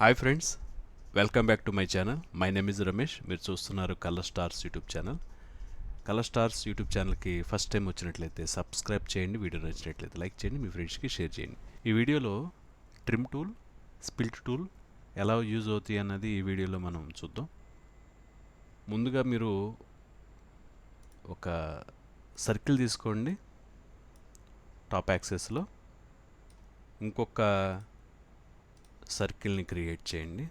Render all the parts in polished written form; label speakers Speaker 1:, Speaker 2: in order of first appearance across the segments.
Speaker 1: Hi friends, welcome back to my channel. My name is Ramesh. మీరు చూస్తున్నారు colour stars YouTube channel. Colour stars YouTube ఛానల్కి first time వచ్చినట్లయితే subscribe చేయండి, video నచ్చినట్లయితే like చేయండి, మీ ఫ్రెండ్స్కి షేర్ చేయండి. ఈ వీడియోలో ట్రిమ్ టూల్, స్ప్లిట్ టూల్ ఎలా యూజ్ అవుతాయి అన్నది ఈ వీడియోలో మనం చూద్దాం. ముందుగా మీరు ఒక సర్కిల్ తీసుకోండి, టాప్ యాక్సెస్లో ఇంకొక సర్కిల్ని క్రియేట్ చేయండి.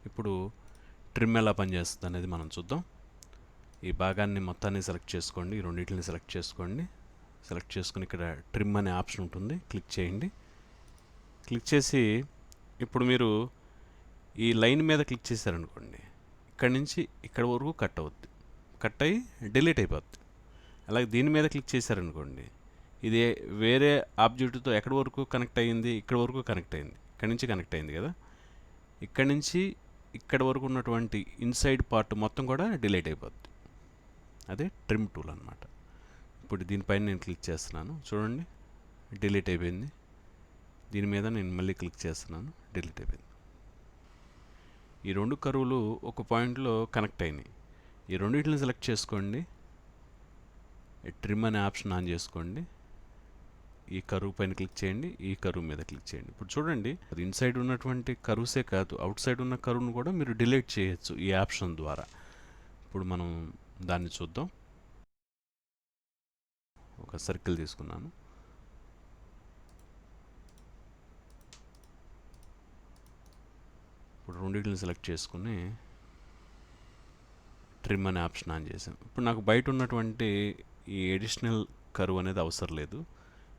Speaker 1: ఇప్పుడు ట్రిమ్ ఎలా పనిచేస్తుంది అనేది మనం చూద్దాం. ఈ భాగాన్ని మొత్తాన్ని సెలెక్ట్ చేసుకోండి, ఈ రెండింటిని సెలెక్ట్ చేసుకోండి. సెలెక్ట్ చేసుకుని ఇక్కడ ట్రిమ్ అనే ఆప్షన్ ఉంటుంది, క్లిక్ చేయండి. క్లిక్ చేసి ఇప్పుడు మీరు ఈ లైన్ మీద క్లిక్ చేశారనుకోండి, ఇక్కడి నుంచి ఇక్కడ వరకు కట్ అవుద్ది, కట్ అయ్యి డిలీట్ అయిపోద్ది. అలాగే దీని మీద క్లిక్ చేశారనుకోండి, ఇది వేరే ఆబ్జెక్ట్తో ఎక్కడి వరకు కనెక్ట్ అయ్యింది, ఇక్కడ వరకు కనెక్ట్ అయింది, ఇక్కడ నుంచి కనెక్ట్ అయింది కదా, ఇక్కడ నుంచి ఇక్కడ వరకు ఉన్నటువంటి ఇన్సైడ్ పార్ట్ మొత్తం కూడా డిలీట్ అయిపోద్ది. అదే ట్రిమ్ టూల్ అన్నమాట. ఇప్పుడు దీనిపైన నేను క్లిక్ చేస్తున్నాను, చూడండి డిలీట్ అయిపోయింది. దీని మీద నేను మళ్ళీ క్లిక్ చేస్తున్నాను, డిలీట్ అయిపోయింది. ఈ రెండు కరువులు ఒక పాయింట్లో కనెక్ట్ అయినాయి. ఈ రెండింటిని సెలెక్ట్ చేసుకోండి, ట్రిమ్ అనే ఆప్షన్ ఆన్ చేసుకోండి. ఈ కరువు పైన క్లిక్ చేయండి, ఈ కరువు మీద క్లిక్ చేయండి. ఇప్పుడు చూడండి, అది ఇన్సైడ్ ఉన్నటువంటి కరువుసే కాదు, అవుట్ సైడ్ ఉన్న కరువును కూడా మీరు డిలీట్ చేయొచ్చు ఈ ఆప్షన్ ద్వారా. ఇప్పుడు మనం దాన్ని చూద్దాం. ఒక సర్కిల్ తీసుకున్నాను, ఇప్పుడు రెండింటిని సెలెక్ట్ చేసుకుని ట్రిమ్ అనే ఆప్షన్ ఆన్ చేసాం. ఇప్పుడు నాకు బయట ఉన్నటువంటి ఈ ఎడిషనల్ కరువు అనేది అవసరం లేదు.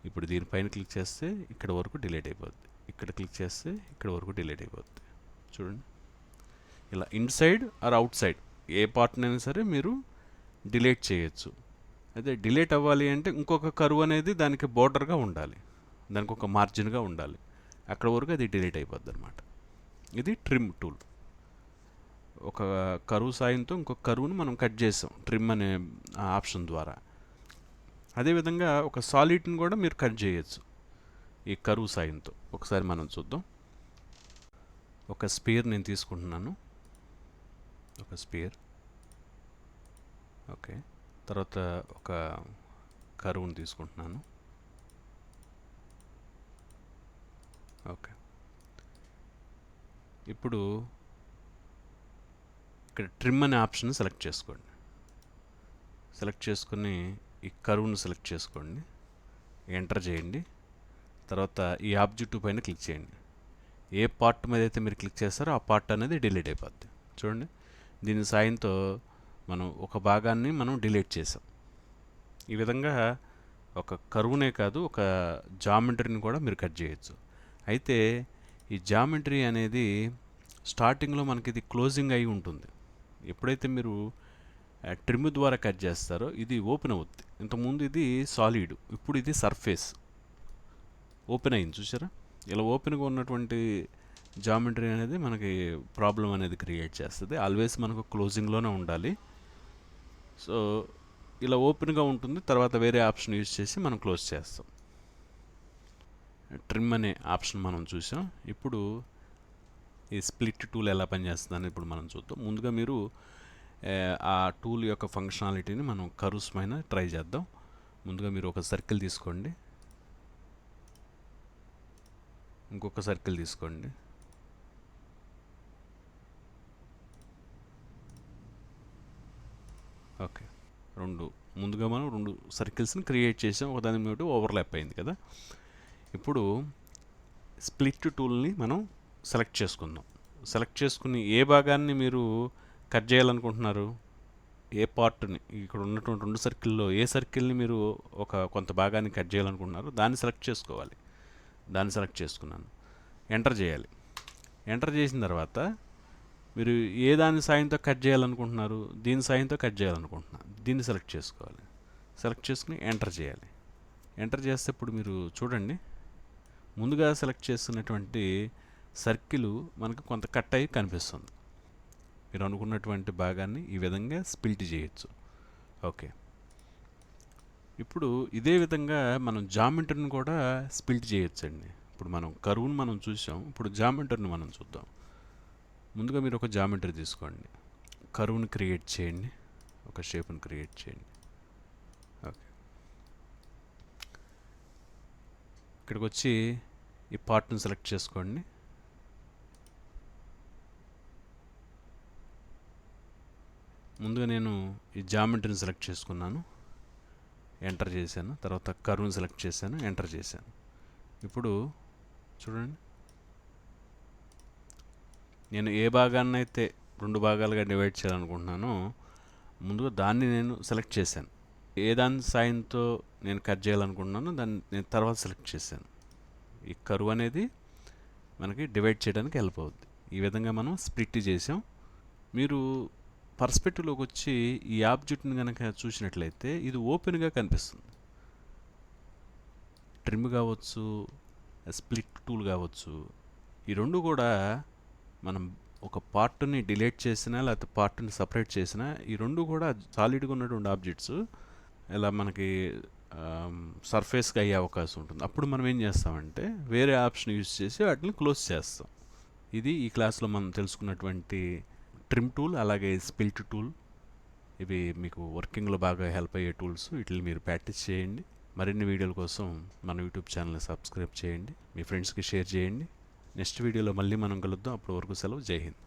Speaker 1: ఇప్పుడు దీనిపైన క్లిక్ చేస్తే ఇక్కడ వరకు డిలీట్ అయిపోద్ది, ఇక్కడ క్లిక్ చేస్తే ఇక్కడ వరకు డిలీట్ అయిపోద్ది. చూడండి, ఇలా ఇన్సైడ్ ఆర్ అవుట్ సైడ్ ఏ పార్ట్నైనా సరే మీరు డిలీట్ చేయొచ్చు. అయితే డిలీట్ అవ్వాలి అంటే ఇంకొక కరువు అనేది దానికి బోర్డర్గా ఉండాలి, దానికి ఒక మార్జిన్గా ఉండాలి, అక్కడ వరకు అది డిలీట్ అయిపోద్ది అనమాట. ఇది ట్రిమ్ టూల్. ఒక కరువు సాయంతో ఇంకొక కరువును మనం కట్ చేసాం ట్రిమ్ అనే ఆప్షన్ ద్వారా. అదేవిధంగా ఒక సాలిడ్ని కూడా మీరు కట్ చేయొచ్చు ఈ కరువు సాయంతో. ఒకసారి మనం చూద్దాం. ఒక స్పియర్ నేను తీసుకుంటున్నాను, ఒక స్పియర్. ఓకే, తర్వాత ఒక కరువుని తీసుకుంటున్నాను. ఓకే, ఇప్పుడు ఇక్కడ ట్రిమ్ అనే ఆప్షన్ సెలెక్ట్ చేసుకోండి. సెలెక్ట్ చేసుకుని ఈ కరువును సెలెక్ట్ చేసుకోండి, ఎంటర్ చేయండి. తర్వాత ఈ ఆబ్జెక్టివ్ పైన క్లిక్ చేయండి. ఏ పార్ట్ మీద అయితే మీరు క్లిక్ చేస్తారో ఆ పార్ట్ అనేది డిలీట్ అయిపోద్ది. చూడండి, దీని సాయంతో మనం ఒక భాగాన్ని మనం డిలీట్ చేసాం. ఈ విధంగా ఒక కరువునే కాదు, ఒక జామెట్రీని కూడా మీరు కట్ చేయొచ్చు. అయితే ఈ జామెట్రీ అనేది స్టార్టింగ్లో మనకి ఇది క్లోజింగ్ అయి ఉంటుంది. ఎప్పుడైతే మీరు ట్రిమ్ ద్వారా కట్ చేస్తారో ఇది ఓపెన్ అవుద్ది. ఇంతకుముందు ఇది సాలిడ్, ఇప్పుడు ఇది సర్ఫేస్ ఓపెన్ అయింది. చూసారా, ఇలా ఓపెన్గా ఉన్నటువంటి జామెట్రీ అనేది మనకి ప్రాబ్లం అనేది క్రియేట్ చేస్తుంది. ఆల్వేస్ మనకు క్లోజింగ్లోనే ఉండాలి. సో ఇలా ఓపెన్గా ఉంటుంది, తర్వాత వేరే ఆప్షన్ యూజ్ చేసి మనం క్లోజ్ చేస్తాం. ట్రిమ్ అనే ఆప్షన్ మనం చూసాం. ఇప్పుడు ఈ స్ప్లిట్ టూల్ ఎలా పనిచేస్తుందని ఇప్పుడు మనం చూద్దాం. ముందుగా మీరు ఆ టూల్ యొక్క ఫంక్షనాలిటీని మనం కర్వ్స్ పైన ట్రై చేద్దాం. ముందుగా మీరు ఒక సర్కిల్ తీసుకోండి, ఇంకొక సర్కిల్ తీసుకోండి. ఓకే, ముందుగా మనం రెండు సర్కిల్స్ని క్రియేట్ చేసాం, ఒకదాని మీద ఓవర్లాప్ అయింది కదా. ఇప్పుడు స్ప్లిట్ టూల్ని మనం సెలెక్ట్ చేసుకుందాం. సెలెక్ట్ చేసుకుని ఏ భాగాన్ని మీరు కట్ చేయాలనుకుంటున్నారు, ఏ పార్ట్ని, ఇక్కడ ఉన్నటువంటి రెండు సర్కిల్లో ఏ సర్కిల్ని మీరు కొంత భాగాన్ని కట్ చేయాలనుకుంటున్నారు దాన్ని సెలెక్ట్ చేసుకోవాలి. దాన్ని సెలెక్ట్ చేసుకున్నాను, ఎంటర్ చేయాలి. ఎంటర్ చేసిన తర్వాత మీరు ఏ దాని సాయంతో కట్ చేయాలనుకుంటున్నారు, దీని సాయంతో కట్ చేయాలనుకుంటున్నారు, దీన్ని సెలెక్ట్ చేసుకోవాలి. సెలెక్ట్ చేసుకుని ఎంటర్ చేయాలి. ఎంటర్ చేస్తే ఇప్పుడు మీరు చూడండి, ముందుగా సెలెక్ట్ చేస్తున్నటువంటి సర్కిల్ మనకు కొంత కట్ అయ్యి కనిపిస్తుంది. మీరు అనుకున్నటువంటి భాగాన్ని ఈ విధంగా స్ప్లిట్ చేయొచ్చు. ఓకే, ఇప్పుడు ఇదే విధంగా మనం జామెట్రీని కూడా స్ప్లిట్ చేయొచ్చండి. ఇప్పుడు ఇప్పుడు మనం కరువును మనం చూసాం, ఇప్పుడు జామెట్రీని మనం చూద్దాం. ముందుగా మీరు ఒక జామెట్రీ తీసుకోండి, కరువుని క్రియేట్ చేయండి, ఒక షేప్ని క్రియేట్ చేయండి. ఓకే, ఇక్కడికి వచ్చి ఈ పార్ట్ని సెలెక్ట్ చేసుకోండి. ముందుగా నేను ఈ జామెట్రీని సెలెక్ట్ చేసుకున్నాను, ఎంటర్ చేశాను. తర్వాత కర్వ్ని సెలెక్ట్ చేశాను, ఎంటర్ చేశాను. ఇప్పుడు చూడండి, నేను ఏ భాగాన్ని అయితే 2 భాగాలుగా డివైడ్ చేయాలనుకుంటున్నానో ముందుగా దాన్ని నేను సెలెక్ట్ చేశాను. ఏ దాని సాయంతో నేను కట్ చేయాలనుకుంటున్నానో దాన్ని నేను తర్వాత సెలెక్ట్ చేశాను. ఈ కర్వ్ అనేది మనకి డివైడ్ చేయడానికి హెల్ప్ అవుద్ది. ఈ విధంగా మనం స్ప్లిట్ చేసాం. మీరు పర్స్పెక్టివ్లోకి వచ్చి ఈ ఆబ్జెక్ట్ని కనుక చూసినట్లయితే ఇది ఓపెన్గా కనిపిస్తుంది. ట్రిమ్ కావచ్చు, స్ప్లిట్ టూల్ కావచ్చు, ఈ రెండు కూడా మనం ఒక పార్ట్ని డిలీట్ చేసినా లేకపోతే పార్ట్ని సపరేట్ చేసినా ఈ రెండు కూడా సాలిడ్గా ఉన్నటువంటి ఆబ్జెక్ట్స్ ఇలా మనకి సర్ఫేస్గా అయ్యే అవకాశం ఉంటుంది. అప్పుడు మనం ఏం చేస్తామంటే వేరే ఆప్షన్ యూజ్ చేసి వాటిని క్లోజ్ చేస్తాం. ఇది ఈ క్లాస్లో మనం తెలుసుకున్నటువంటి ట్రిమ్ టూల్, అలాగే స్ప్లిట్ టూల్. ఇవి మీకు వర్కింగ్లో బాగా హెల్ప్ అయ్యే టూల్స్. వీటిని మీరు ప్రాక్టీస్ చేయండి. మరిన్ని వీడియోల కోసం మన యూట్యూబ్ ఛానల్ని సబ్స్క్రైబ్ చేయండి, మీ ఫ్రెండ్స్కి షేర్ చేయండి. నెక్స్ట్ వీడియోలో మళ్ళీ మనం కలుద్దాం. అప్పటి వరకు సెలవు. జై హింద్.